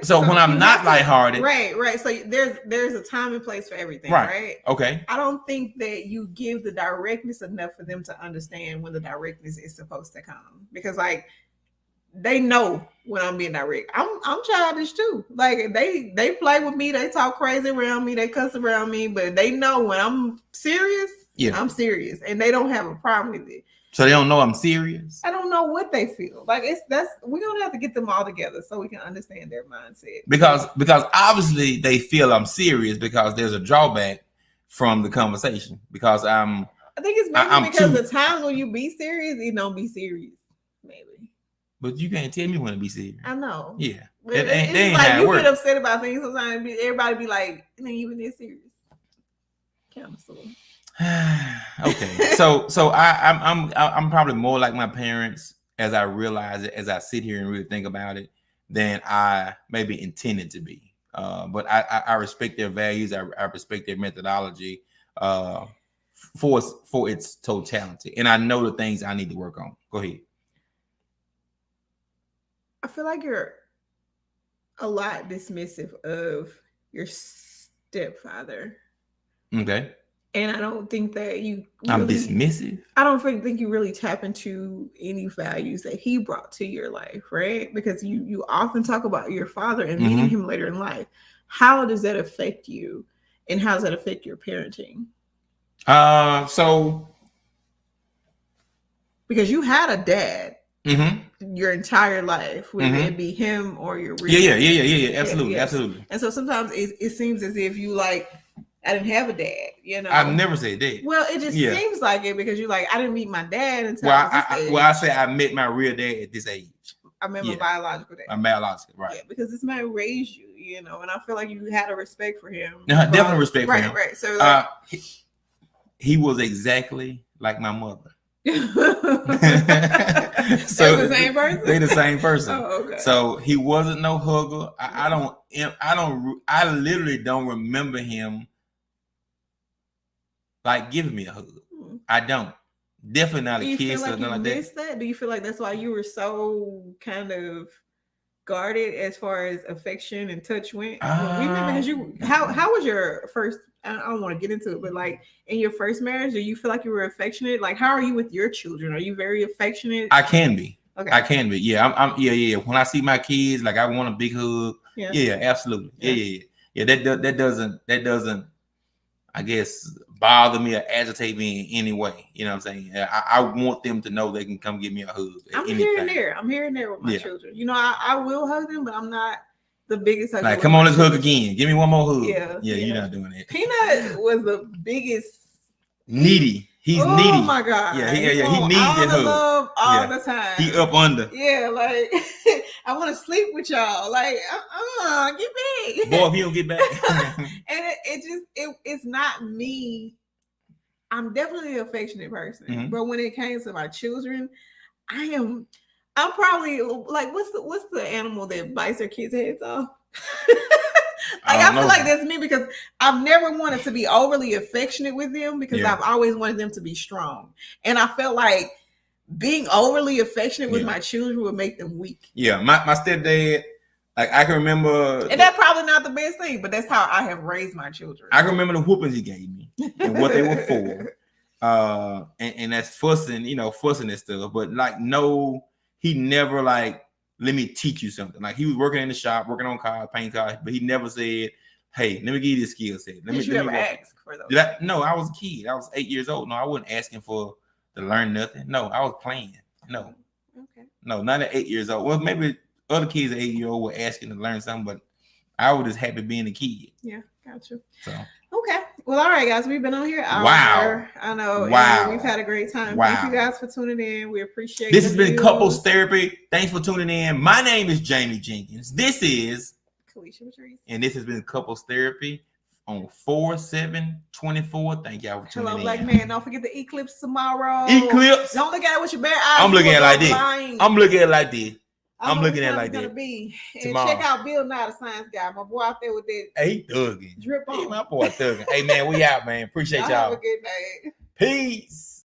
so when I'm not lighthearted, right. So there's a time and place for everything, right? Okay. I don't think that you give the directness enough for them to understand when the directness is supposed to come, because like they know when I'm being direct. I'm childish too. Like they play with me, they talk crazy around me, they cuss around me, but they know when I'm serious. Yeah, I'm serious, and they don't have a problem with it. So they don't know I'm serious? I don't know what they feel. Like we're gonna have to get them all together so we can understand their mindset. Because obviously they feel I'm serious because there's a drawback from the conversation. Because I think it's maybe because the times when you be serious, you don't be serious. Maybe. But you can't tell me when to be serious. I know. Yeah. It ain't like you get upset about things sometimes. Everybody be like, it ain't even this serious. Cancel. Okay, so I'm probably more like my parents as I realize it, as I sit here and really think about it, than I maybe intended to be. But I respect their values. I respect their methodology for its totality, and I know the things I need to work on. Go ahead. I feel like you're a lot dismissive of your stepfather. Okay. And I don't think that you I'm dismissive. I don't think you really tap into any values that he brought to your life, right? Because you often talk about your father and meeting him later in life. How does that affect you? And how does that affect your parenting? So because you had a dad your entire life, whether it be him or your real yeah, absolutely. And so sometimes it seems as if you like, I didn't have a dad, you know. I've never said that. Well, it just seems like it because you're like, I didn't meet my dad until I say I met my real dad at this age. I met my biological dad. My biological, right? Yeah, because this man raised you, you know, and I feel like you had a respect for him. Definitely respect for him. Right. So like, he was exactly like my mother. So the same person. They the same person. Oh, okay. So he wasn't no hugger. I literally don't remember him like giving me a hug. I don't. Definitely not a kiss or nothing like that. Do you feel like that's why you were so kind of guarded as far as affection and touch went? Because how was your first? I don't want to get into it, but like in your first marriage, do you feel like you were affectionate? Like, how are you with your children? Are you very affectionate? I can be. Okay. I can be. Yeah. I'm. Yeah. When I see my kids, like I want a big hug. Yeah. Absolutely. Yeah. That doesn't. I guess bother me or agitate me in any way. You know what I'm saying? I want them to know they can come give me a hug. I'm here and there with my children. You know, I will hug them, but I'm not the biggest hugger. Like, come on, let's hug again. Give me one more hug. Yeah, you're not doing that. Peanut was the biggest needy. He's needy. Oh my God. Yeah. He needs that hug. Love all the time. He up under. Yeah, like I want to sleep with y'all. Like, get back. Boy, if he don't get back. And it's not me. I'm definitely an affectionate person, but when it came to my children, I'm probably like, what's the animal that bites their kids' heads off? I feel like that's me because I've never wanted to be overly affectionate with them because I've always wanted them to be strong. And I felt like being overly affectionate with my children would make them weak. Yeah, my stepdad, like I can remember. And that's probably not the best thing, but that's how I have raised my children. I can remember the whoopings he gave me and what they were for. And that's fussing and stuff. But like, no, he never like, let me teach you something. Like he was working in the shop, working on cars, paint cars, but he never said, hey, let me give you this skill set. Did you ever ask for those? No, I was a kid. I was 8 years old. No, I wasn't asking to learn nothing. No, I was playing. No. Okay. No, not at 8 years old. Well, maybe other kids at 8-year-old were asking to learn something, but I was just happy being a kid. Yeah, gotcha. So. Okay. Well, all right, guys. We've been on here. Wow. I know. Wow. We've had a great time. Wow. Thank you guys for tuning in. We appreciate This has been Couples Therapy. Thanks for tuning in. My name is Jamie Jenkins. This is Kalisha Patrice. And this has been Couples Therapy. on 4/7/24. Thank y'all for tuning Hello, in. Black Man. Don't forget the eclipse tomorrow. Eclipse. Don't look at it with your bare eyes. I'm looking at it like this. Blind. I'm looking at it like this. I'm looking at it like that. that. Be. And Tomorrow. check out Bill Nye, the science guy. My boy out there with that. Hey, he thugging. Drip on. Hey, my boy thugging. Hey, man, we out, man. Appreciate y'all. Have a good day. Peace.